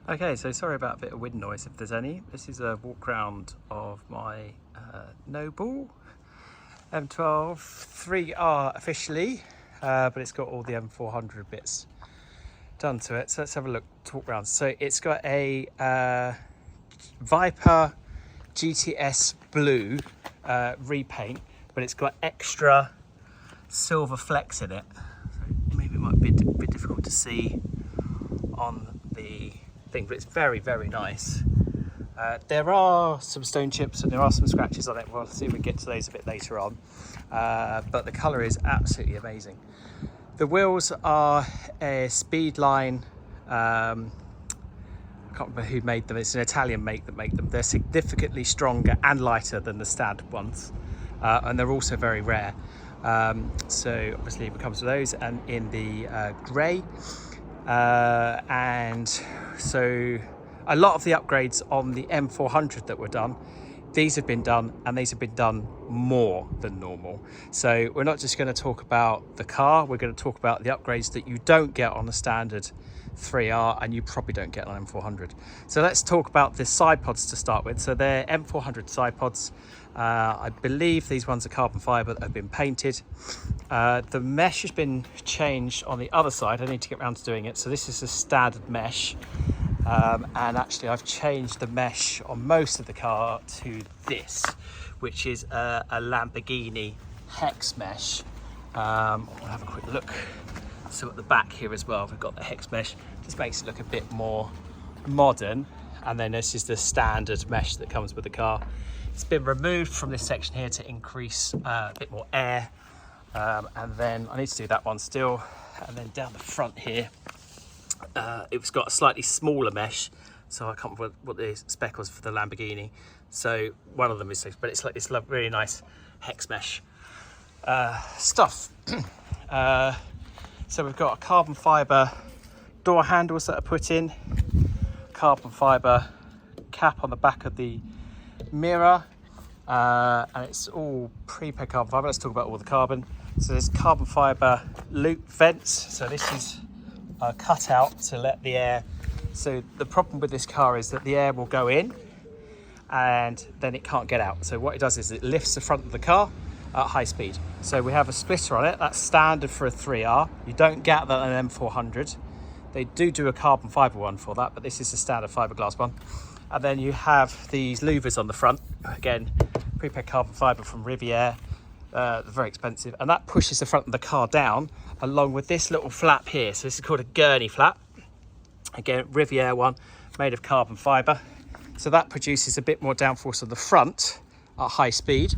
Okay, so sorry about a bit of wind noise if there's any. This is a walk round of my Noble M12 3R officially, but it's got all the M400 bits done to it. So let's have a look, talk round. So it's got a Viper GTS blue repaint, but it's got extra silver flecks in it. So maybe it might be a bit difficult to see on the thing, but it's very, very nice. There are some stone chips and there are some scratches on it. We'll see if we get to those a bit later on. But the colour is absolutely amazing. The wheels are a Speedline. I can't remember who made them. It's an Italian make that make them. They're significantly stronger and lighter than the standard ones, and they're also very rare. So obviously it comes with those, and in the grey. And so a lot of the upgrades on the M400 that were done, these have been done, and these have been done more than normal. So we're not just going to talk about the car, we're going to talk about the upgrades that you don't get on a standard 3R and you probably don't get on M400. So let's talk about the side pods to start with. So they're M400 side pods. I believe these ones are carbon fibre that have been painted. The mesh has been changed on the other side. I need to get around to doing it. So this is a standard mesh. And actually I've changed the mesh on most of the car to this, which is a Lamborghini hex mesh. I'll have a quick look. So at the back here as well, we've got the hex mesh. Just makes it look a bit more modern. And then this is the standard mesh that comes with the car. It's been removed from this section here to increase a bit more air. And then I need to do that one still. And then down the front here, it's got a slightly smaller mesh. So I can't remember what the spec was for the Lamborghini. So one of them is, but it's like this really nice hex mesh stuff. So we've got a carbon fibre door handles that are put in, carbon fibre cap on the back of the mirror, and it's all pre-paid carbon fibre. Let's talk about all the carbon. So there's carbon fibre loop vents. So this is cut out to let the air. So the problem with this car is that the air will go in and then it can't get out. So what it does is it lifts the front of the car at high speed. So we have a splitter on it. That's standard for a 3R. You don't get that on an M400. They do a carbon fibre one for that, but this is the standard fiberglass one. And then you have these louvers on the front. Again, prepaid carbon fibre from Riviere. They're very expensive. And that pushes the front of the car down along with this little flap here. So this is called a gurney flap. Again, Riviere one, made of carbon fibre. So that produces a bit more downforce on the front at high speed.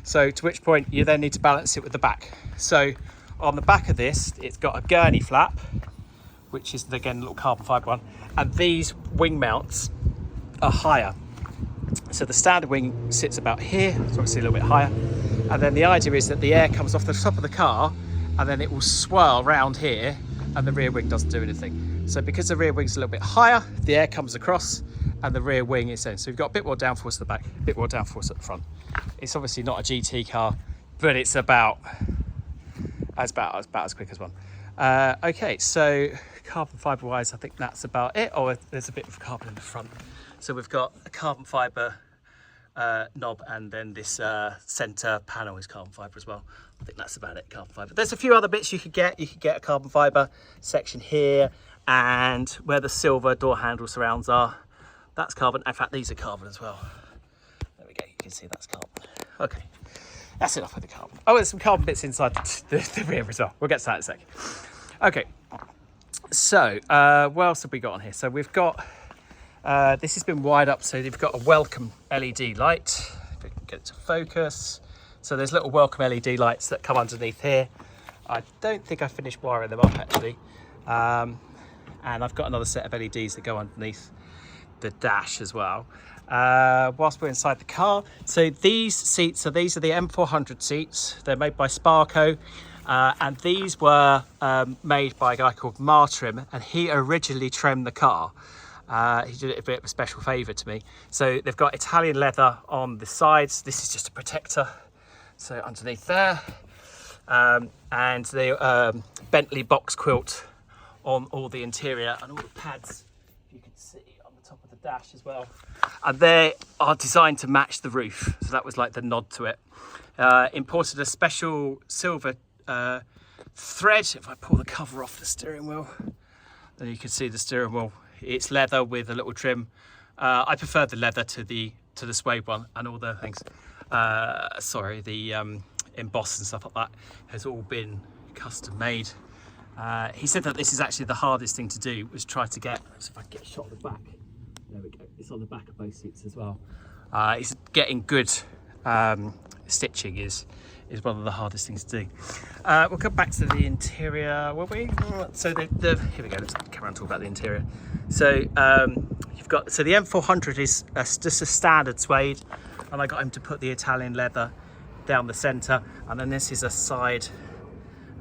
So to which point you then need to balance it with the back. So on the back of this, it's got a gurney flap, which is again a little carbon fibre one. And these wing mounts are higher. So the standard wing sits about here, so obviously a little bit higher. And then the idea is that the air comes off the top of the car and then it will swirl round here and the rear wing doesn't do anything. So because the rear wing's a little bit higher, the air comes across and the rear wing is in. So we've got a bit more downforce at the back, a bit more downforce at the front. It's obviously not a GT car, but it's about as quick as one. Okay, so carbon fibre wise, I think that's about it. Oh, there's a bit of carbon in the front. So we've got a carbon fibre knob, and then this centre panel is carbon fibre as well. I think that's about it, carbon fibre. There's a few other bits you could get. You could get a carbon fibre section here, and where the silver door handle surrounds are, that's carbon. In fact, these are carbon as well. There we go, you can see that's carbon. Okay, that's enough with the carbon. Oh, there's some carbon bits inside the rear as well. We'll get to that in a sec. Okay, so what else have we got on here? So we've got, this has been wired up, so you've got a welcome LED light. If we can get it to focus. So there's little welcome LED lights that come underneath here. I don't think I finished wiring them up actually. And I've got another set of LEDs that go underneath the dash as well. Whilst we're inside the car, so these seats, so these are the M400 seats. They're made by Sparco, and these were made by a guy called Mountune, and he originally trimmed the car. He did it a bit of a special favour to me. So they've got Italian leather on the sides. This is just a protector. So underneath there, and the Bentley box quilt on all the interior, and all the pads you can see on the top of the dash as well. And they are designed to match the roof. So that was like the nod to it. Imported a special silver thread. If I pull the cover off the steering wheel, then you can see the steering wheel. It's leather with a little trim. I prefer the leather to the suede one, and all the things. Sorry, the emboss and stuff like that has all been custom made. He said that this is actually the hardest thing to do, was try to get, so if I get a shot of the back, there we go, it's on the back of both seats as well. It's getting good stitching is one of the hardest things to do. We'll come back to the interior, will we? So here we go, let's come around and talk about the interior. So you've got, so the M400 is just a standard suede, and I got him to put the Italian leather down the center, and then this is a side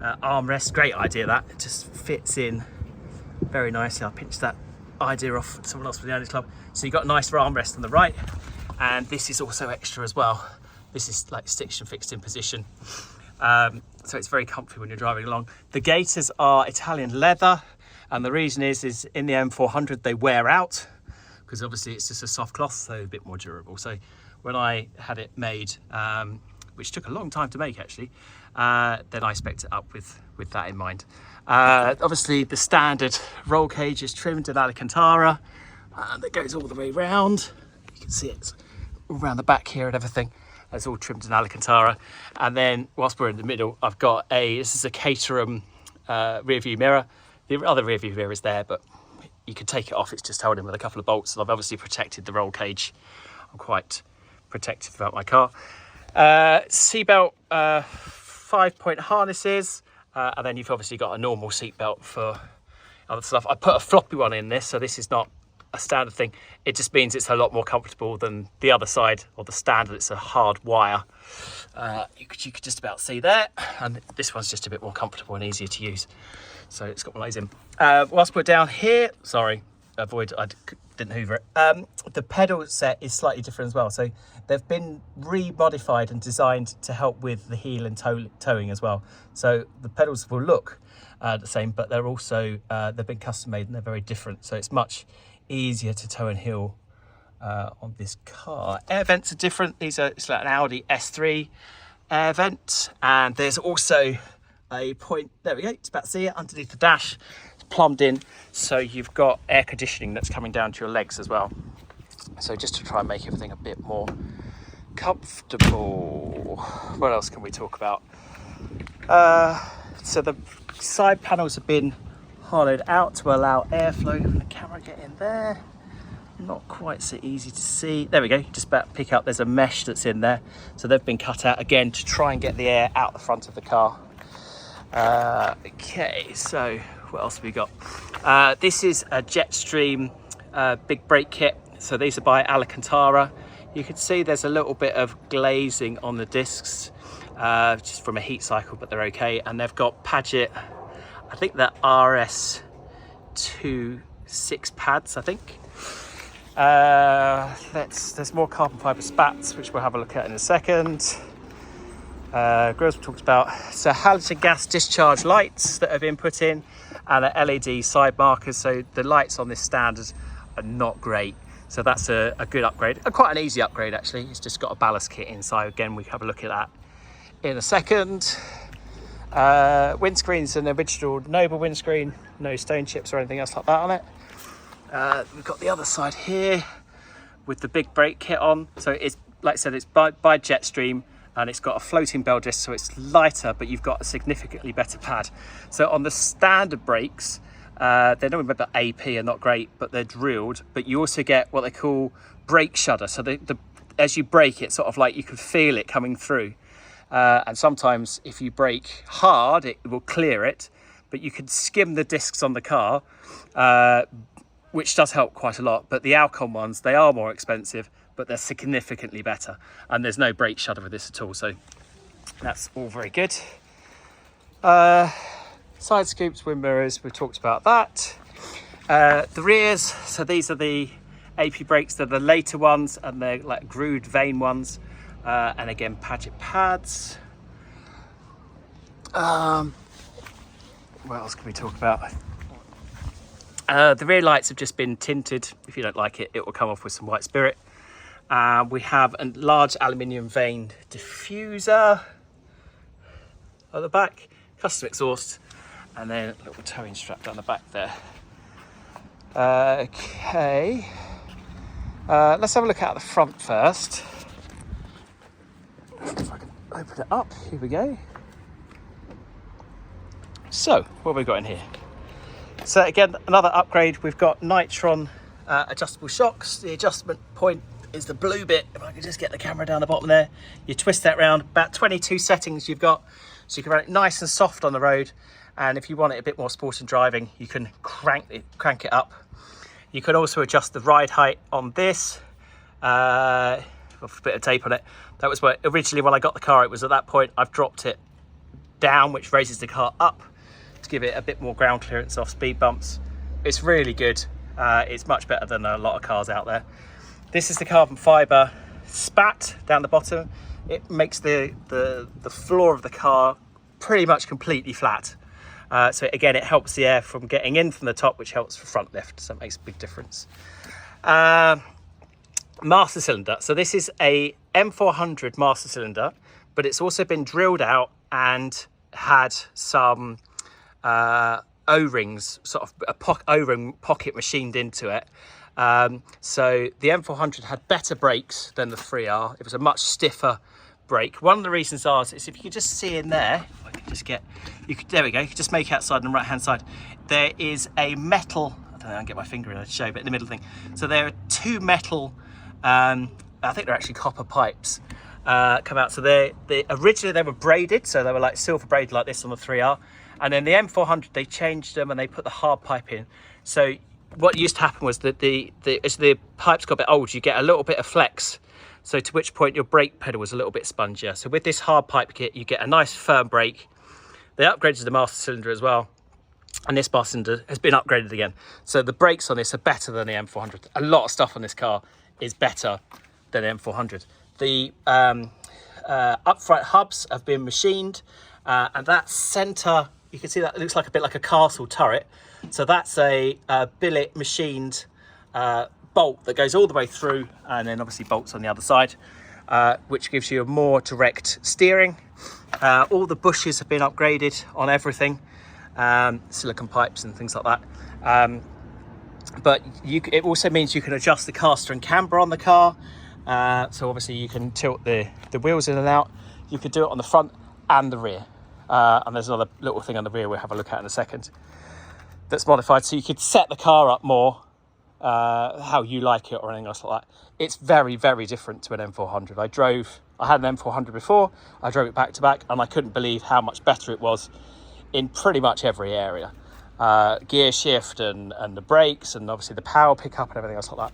armrest. Great idea, that it just fits in very nicely. I pinched that idea off someone else from the owners club. So you've got a nice armrest on the right, and this is also extra as well. This is like stitched and fixed in position, so it's very comfy when you're driving along. The gaiters are Italian leather, and the reason is in the M400 they wear out, because obviously it's just a soft cloth, so a bit more durable. So when I had it made, which took a long time to make actually, then I spec'd it up with that in mind. Obviously the standard roll cage is trimmed in Alcantara, that goes all the way round. You can see it's all around the back here and everything. It's all trimmed in Alcantara. And then whilst we're in the middle, I've got this is a Caterham rear view mirror. The other rear view mirror is there, but you can take it off. It's just held in with a couple of bolts, and I've obviously protected the roll cage. I'm quite protective about my car. Seatbelt, 5-point harnesses, and then you've obviously got a normal seatbelt for other stuff. I put a floppy one in this, so this is not a standard thing. It just means it's a lot more comfortable than the other side, or the standard. It's a hard wire. You could just about see there, and this one's just a bit more comfortable and easier to use. So it's got one of those in. Whilst we're down here, sorry, I didn't hoover it. The pedal set is slightly different as well. So they've been remodified and designed to help with the heel and towing as well. So the pedals will look the same, but they're also, they've been custom made and they're very different. So it's much easier to tow and heel on this car. Air vents are different. It's like an Audi S3 air vent, and there's also a point, there we go, it's about to see it underneath the dash. It's plumbed in, so you've got air conditioning that's coming down to your legs as well. So just to try and make everything a bit more comfortable. What else can we talk about? So the side panels have been hollowed out to allow airflow. Can the camera get in there? Not quite so easy to see. There we go, just about to pick up, there's a mesh that's in there. So they've been cut out again to try and get the air out the front of the car. Okay, so what else have we got? This is a Jetstream big brake kit. So these are by Alcantara. You can see there's a little bit of glazing on the discs, just from a heat cycle, but they're okay. And they've got Paget, I think they're RS26 pads, I think. There's more carbon fibre spats, which we'll have a look at in a second. Grills we talked about. So halogen gas discharge lights that have been put in, and LED side markers. So the lights on this standard are not great. So that's a good upgrade, quite an easy upgrade actually. It's just got a ballast kit inside. Again, we have a look at that in a second. Windscreen's an original Noble windscreen, no stone chips or anything else like that on it. We've got the other side here with the big brake kit on. So it's, like I said, it's by Jetstream, and it's got a floating bell disc, so it's lighter, but you've got a significantly better pad. So on the standard brakes, they're not about AP and not great, but they're drilled. But you also get what they call brake shudder. So as you brake, it's sort of like you can feel it coming through. And sometimes if you brake hard, it will clear it, but you can skim the discs on the car, which does help quite a lot. But the Alcon ones, they are more expensive, but they're significantly better. And there's no brake shudder with this at all. So that's all very good. Side scoops, wind mirrors, we've talked about that. The rears, so these are the AP brakes. They're the later ones, and they're like grooved vane ones. And again, Paget pads. What else can we talk about? The rear lights have just been tinted. If you don't like it, it will come off with some white spirit. We have a large aluminium veined diffuser at the back, custom exhaust, and then a little towing strap down the back there. Okay, let's have a look at the front first. If I can open it up, here we go. So, what have we got in here? So again, another upgrade. We've got Nitron adjustable shocks. The adjustment point is the blue bit. If I could just get the camera down the bottom there, you twist that round. About 22 settings you've got, so you can run it nice and soft on the road. And if you want it a bit more sporting driving, you can crank it up. You can also adjust the ride height on this. With a bit of tape on it. That was where originally when I got the car, it was at that point. I've dropped it down, which raises the car up to give it a bit more ground clearance off speed bumps. It's really good. It's much better than a lot of cars out there. This is the carbon fiber spat down the bottom. It makes the floor of the car pretty much completely flat. So again, it helps the air from getting in from the top, which helps for front lift. So it makes a big difference. Master cylinder. So this is a M400 master cylinder, but it's also been drilled out and had some O-rings, sort of a O-ring pocket machined into it. So the M400 had better brakes than the 3R. It was a much stiffer brake. One of the reasons is if you could just see in there, if I could just get, there we go, you could just make outside on the right hand side, there is a metal, I don't know, I can get my finger in to show, but in the middle thing. So there are two metal, I think they're actually copper pipes, come out. So originally they were braided, so they were like silver braided like this on the 3R. And then the M400, they changed them and they put the hard pipe in. So what used to happen was that as the pipes got a bit old, you get a little bit of flex. So to which point your brake pedal was a little bit spongier. So with this hard pipe kit, you get a nice firm brake. They upgraded the master cylinder as well. And this master cylinder has been upgraded again. So the brakes on this are better than the M400. A lot of stuff on this car is better than the M400. The upright hubs have been machined. And that center, you can see that it looks like a bit like a castle turret. So that's a billet machined bolt that goes all the way through, and then obviously bolts on the other side, which gives you a more direct steering. All the bushes have been upgraded on everything, silicon pipes and things like that. But it also means you can adjust the caster and camber on the car. So obviously you can tilt the wheels in and out. You could do it on the front and the rear. And there's another little thing on the rear we'll have a look at in a second that's modified, so you could set the car up more how you like it or anything else like that. It's very, very different to an M400. I had an M400 before, I drove it back to back, and I couldn't believe how much better it was in pretty much every area. Gear shift and the brakes, and obviously the power pickup and everything else like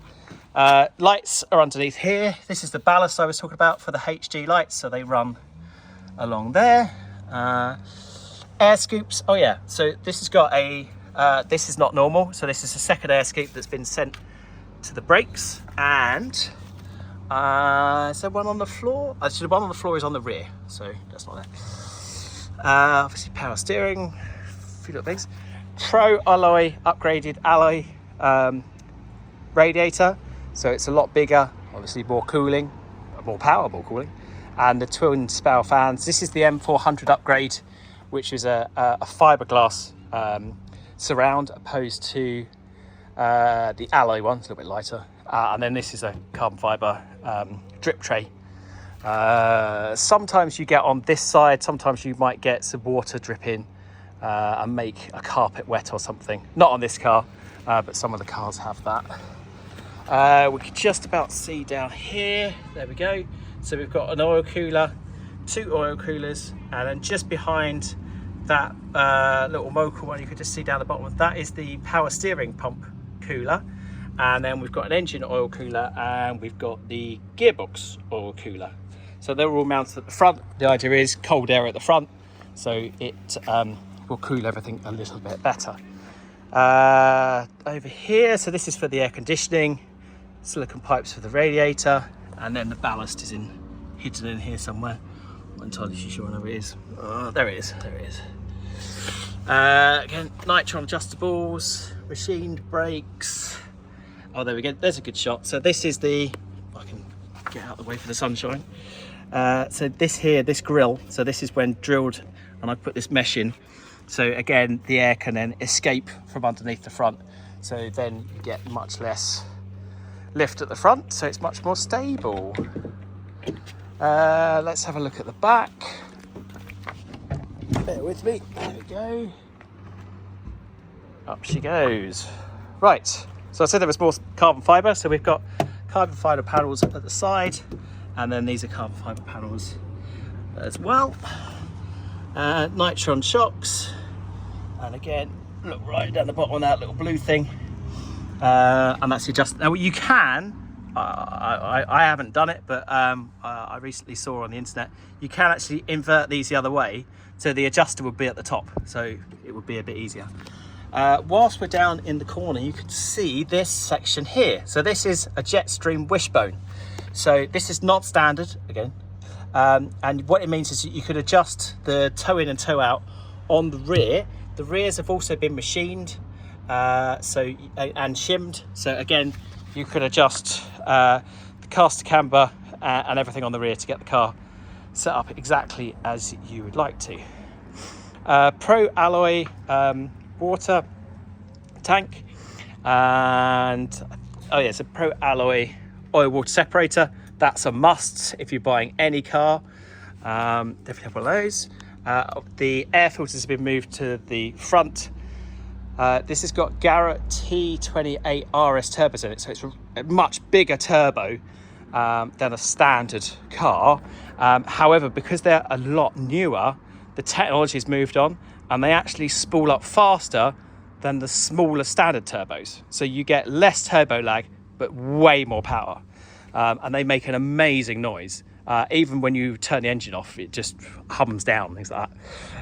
that. Lights are underneath here. This is the ballast I was talking about for the HD lights, so they run along there. Air scoops, oh yeah, so this has got this is not normal, so this is a second air scoop that's been sent to the brakes. And is there one on the floor? Actually, the one on the floor is on the rear, so that's not there. Obviously power steering, a few little things. Pro alloy, upgraded alloy radiator, so it's a lot bigger, obviously more cooling, more power, more cooling. And the twin spout fans. This is the M400 upgrade, which is a fiberglass surround opposed to the alloy one. It's a little bit lighter. And then this is a carbon fiber drip tray. Sometimes you get on this side, sometimes you might get some water drip in and make a carpet wet or something. Not on this car, but some of the cars have that. We can just about see down here. There we go. So we've got an oil cooler, two oil coolers, and then just behind that little Mocha one, you can just see down the bottom, that is the power steering pump cooler. And then we've got an engine oil cooler, and we've got the gearbox oil cooler. So they're all mounted at the front. The idea is cold air at the front, so it will cool everything a little bit better. Over here, so this is for the air conditioning, silicon pipes for the radiator, and then the ballast is hidden in here somewhere. I'm not entirely sure where it is. There it is, there it is. Again, nitron adjustables, machined brakes. Oh, there we go. There's a good shot. So this is the, I can get out of the way for the sunshine. So this here, this grill, so this is when drilled and I put this mesh in. So again, the air can then escape from underneath the front. So then you get much less lift at the front, so it's much more stable. Let's have a look at the back. Bear with me, there we go. Up she goes. Right, so I said there was more carbon fibre, so we've got carbon fibre panels at the side, and then these are carbon fibre panels as well. Nitron shocks, and again, look right down the bottom of that little blue thing. And that's adjust. Now you can, I haven't done it, but I recently saw on the internet, you can actually invert these the other way, so the adjuster would be at the top, so it would be a bit easier. Whilst we're down in the corner, you can see this section here. So this is a Jetstream wishbone. So this is not standard again, and what it means is you could adjust the toe in and toe out on the rear. The rears have also been machined. And shimmed, so again you could adjust the caster camber and everything on the rear to get the car set up exactly as you would like to. Pro alloy water tank, and oh yeah, it's a pro alloy oil water separator. That's a must if you're buying any car. Definitely have one of those. The air filters have been moved to the front. This has got Garrett T28 RS turbos in it, so it's a much bigger turbo than a standard car. However, because they're a lot newer, the technology's moved on, and they actually spool up faster than the smaller standard turbos. So you get less turbo lag, but way more power. And they make an amazing noise. Even when you turn the engine off, it just hums down, things like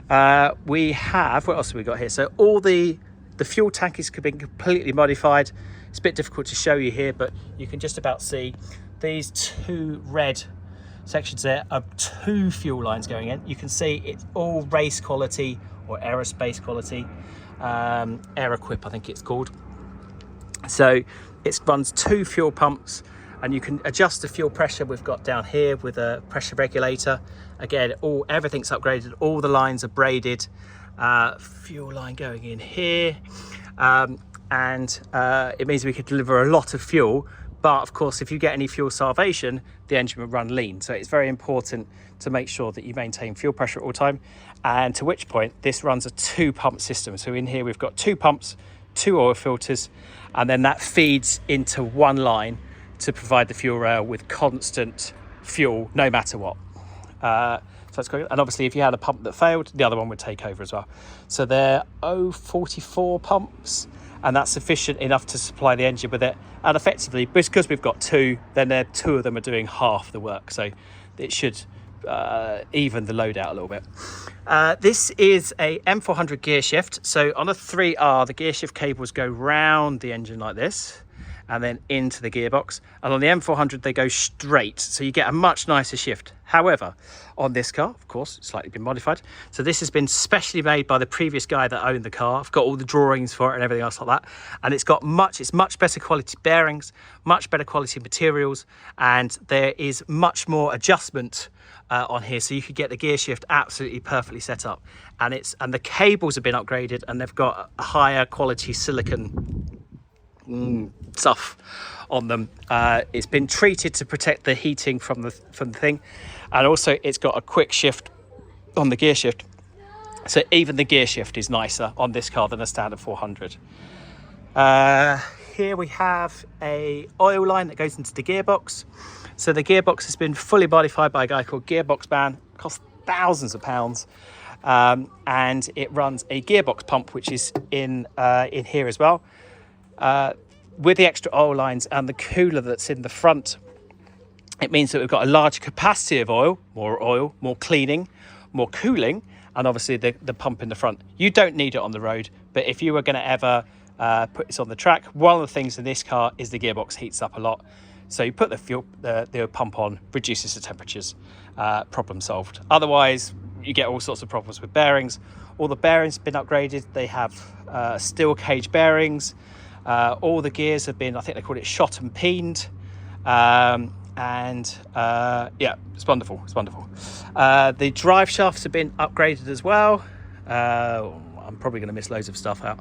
that. We have, what else have we got here? So all the fuel tank has been completely modified. It's a bit difficult to show you here, but you can just about see these two red sections there are two fuel lines going in. You can see it's all race quality or aerospace quality, Aeroquip I think it's called. So it runs two fuel pumps, and you can adjust the fuel pressure we've got down here with a pressure regulator. Again, everything's upgraded, all the lines are braided. Fuel line going in here, and it means we could deliver a lot of fuel, but of course if you get any fuel starvation, the engine will run lean. So it's very important to make sure that you maintain fuel pressure at all time, and to which point this runs a two pump system. So in here we've got two pumps, two oil filters, and then that feeds into one line to provide the fuel rail with constant fuel no matter what. So it's great. And obviously if you had a pump that failed, the other one would take over as well. So they're 044 pumps, and that's sufficient enough to supply the engine with it. And effectively, because we've got two, then two of them are doing half the work, so it should even the load out a little bit. This is a M400 gear shift. So on a 3R, the gear shift cables go round the engine like this and then into the gearbox, and on the M400 they go straight, so you get a much nicer shift. However, on this car, of course, it's slightly been modified, so this has been specially made by the previous guy that owned the car. I've got all the drawings for it and everything else like that, and it's much better quality bearings, much better quality materials, and there is much more adjustment on here, so you could get the gear shift absolutely perfectly set up, and the cables have been upgraded, and they've got a higher quality silicon stuff on them. It's been treated to protect the heating from the thing, and also it's got a quick shift on the gear shift, so even the gear shift is nicer on this car than a standard 400. Here we have a oil line that goes into the gearbox. So the gearbox has been fully modified by a guy called Gearbox Man. It costs thousands of pounds, and it runs a gearbox pump which is in here as well. With the extra oil lines and the cooler that's in the front, it means that we've got a larger capacity of oil, more cleaning, more cooling, and obviously the pump in the front. You don't need it on the road, but if you were going to ever put this on the track, one of the things in this car is the gearbox heats up a lot. So you put the pump on, reduces the temperatures, problem solved. Otherwise, you get all sorts of problems with bearings, All the bearings have been upgraded. They have steel cage bearings. All the gears have been, I think they call it shot and peened. Yeah, it's wonderful. It's wonderful. The drive shafts have been upgraded as well. I'm probably going to miss loads of stuff out.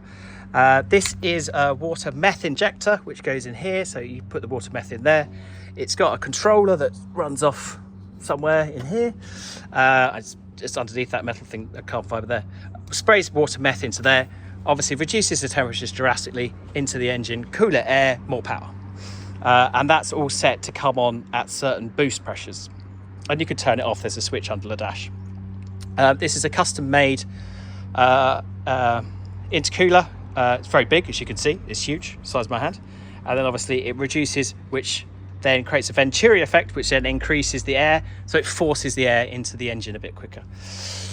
This is a water meth injector, which goes in here. So you put the water meth in there. It's got a controller that runs off somewhere in here. It's just underneath that metal thing, a carbon fibre there. Sprays water meth into there. Obviously reduces the temperatures drastically into the engine. Cooler air, more power. And that's all set to come on at certain boost pressures. And you can turn it off. There's a switch under the dash. This is a custom made intercooler. It's very big, as you can see. It's huge, size of my hand. And then obviously it reduces, which then creates a Venturi effect, which then increases the air. So it forces the air into the engine a bit quicker.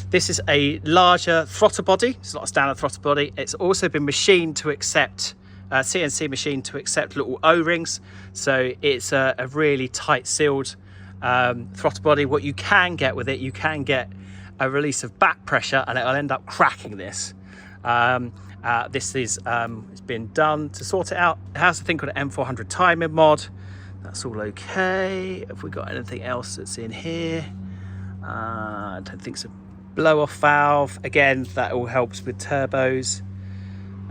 This is a larger throttle body. It's not a standard throttle body. It's also been machined to accept, CNC machine to accept little O-rings. So it's a really tight sealed throttle body. What you can get with it, you can get a release of back pressure and it'll end up cracking this. This is it's been done to sort it out. It has a thing called an M400 timing mod. That's all okay. Have we got anything else that's in here? I don't think so. Blow off valve. Again, that all helps with turbos.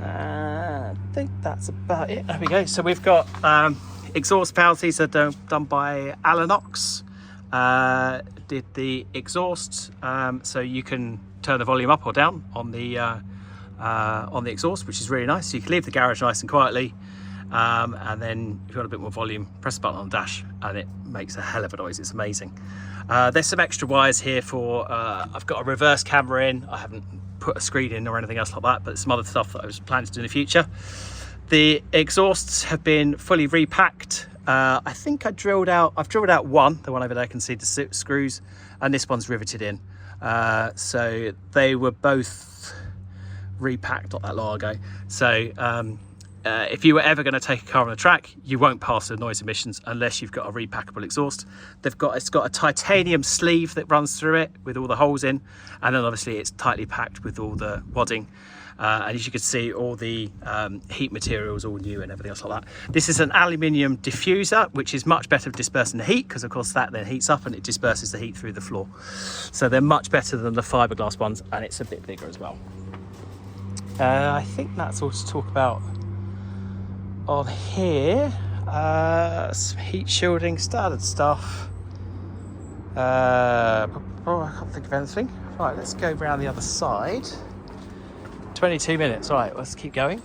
I think that's about it. There we go. So we've got exhaust valves. These are done by Alanox. Did the exhaust, so you can turn the volume up or down on the exhaust, which is really nice. So you can leave the garage nice and quietly, and then if you want a bit more volume, press the button on the dash and it makes a hell of a noise. It's amazing. There's some extra wires here for I've got a reverse camera in. I haven't put a screen in or anything else like that, but some other stuff that I was planning to do in the future. The exhausts have been fully repacked. I think I've drilled out one, the one over there, I can see the screws, and this one's riveted in. So they were both repacked not that long ago. So if you were ever going to take a car on the track, you won't pass the noise emissions unless you've got a repackable exhaust. It's got a titanium sleeve that runs through it with all the holes in, and then obviously it's tightly packed with all the wadding. And as you can see, all the heat materials all new and everything else like that. This is an aluminium diffuser, which is much better for dispersing the heat, because of course that then heats up and it disperses the heat through the floor. So they're much better than the fiberglass ones, and it's a bit bigger as well. I think that's all to talk about on here. Some heat shielding, standard stuff. I can't think of anything. Right, let's go around the other side. 22 minutes. All right, let's keep going.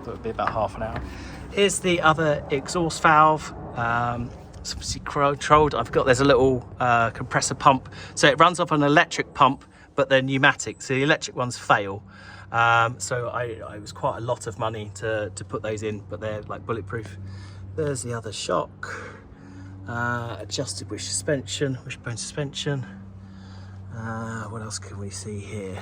Thought it'd be about half an hour. Here's the other exhaust valve. It's obviously controlled. There's a little compressor pump. So it runs off an electric pump, but they're pneumatic. So the electric ones fail. So it was quite a lot of money to put those in, but they're like bulletproof. There's the other shock. Adjusted wishbone suspension. What else can we see here?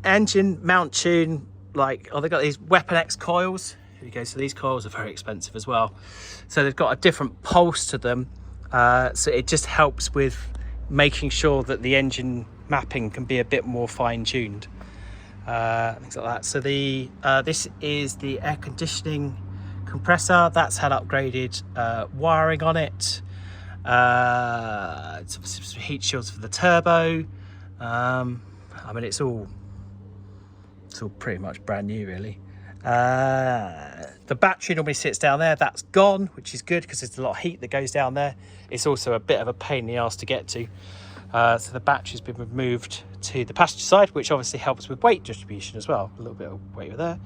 Engine Mountune, they got these Weapon X coils. Here we go. So these coils are very expensive as well. So they've got a different pulse to them. So it just helps with making sure that the engine mapping can be a bit more fine-tuned. Things like that. So this is the air conditioning compressor. That's had upgraded wiring on it. Some heat shields for the turbo. I mean, it's all pretty much brand new, really. The battery normally sits down there. That's gone, which is good because there's a lot of heat that goes down there. It's also a bit of a pain in the arse to get to. So the battery's been moved to the passenger side, which obviously helps with weight distribution as well. A little bit of weight there,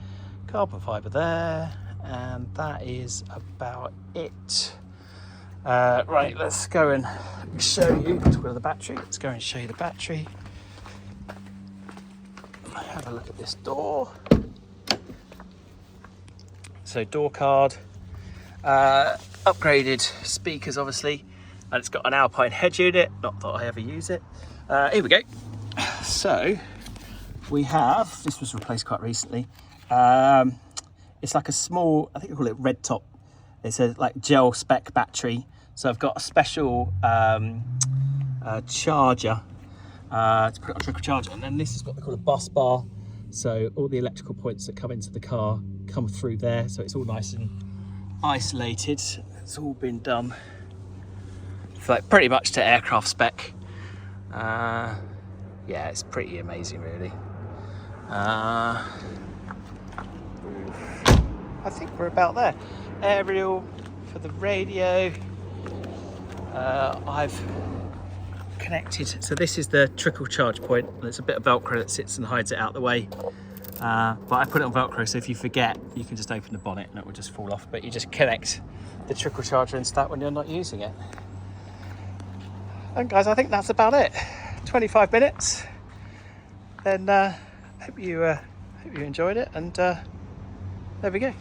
carbon fibre there, and that is about it. Right, let's go and show you the battery. Let's go and show you the battery. Have a look at this door. So door card, upgraded speakers obviously, and it's got an Alpine head unit, not that I ever use it. Here we go. So we have, this was replaced quite recently. It's like a small, I think we call it red top. It's a gel spec battery. So I've got a special charger to put on trickle charger, and then this is what they call a bus bar. So all the electrical points that come into the car come through there, so it's all nice and isolated. It's all been done, it's like pretty much to aircraft spec. Yeah, it's pretty amazing, really. I think we're about there. Aerial for the radio. I've connected, so this is the trickle charge point. There's a bit of Velcro that sits and hides it out the way, but I put it on Velcro, so if you forget, you can just open the bonnet and it will just fall off, but you just connect the trickle charger into that when you're not using it. And guys, I think that's about it. 25 minutes. Then hope you enjoyed it, and there we go.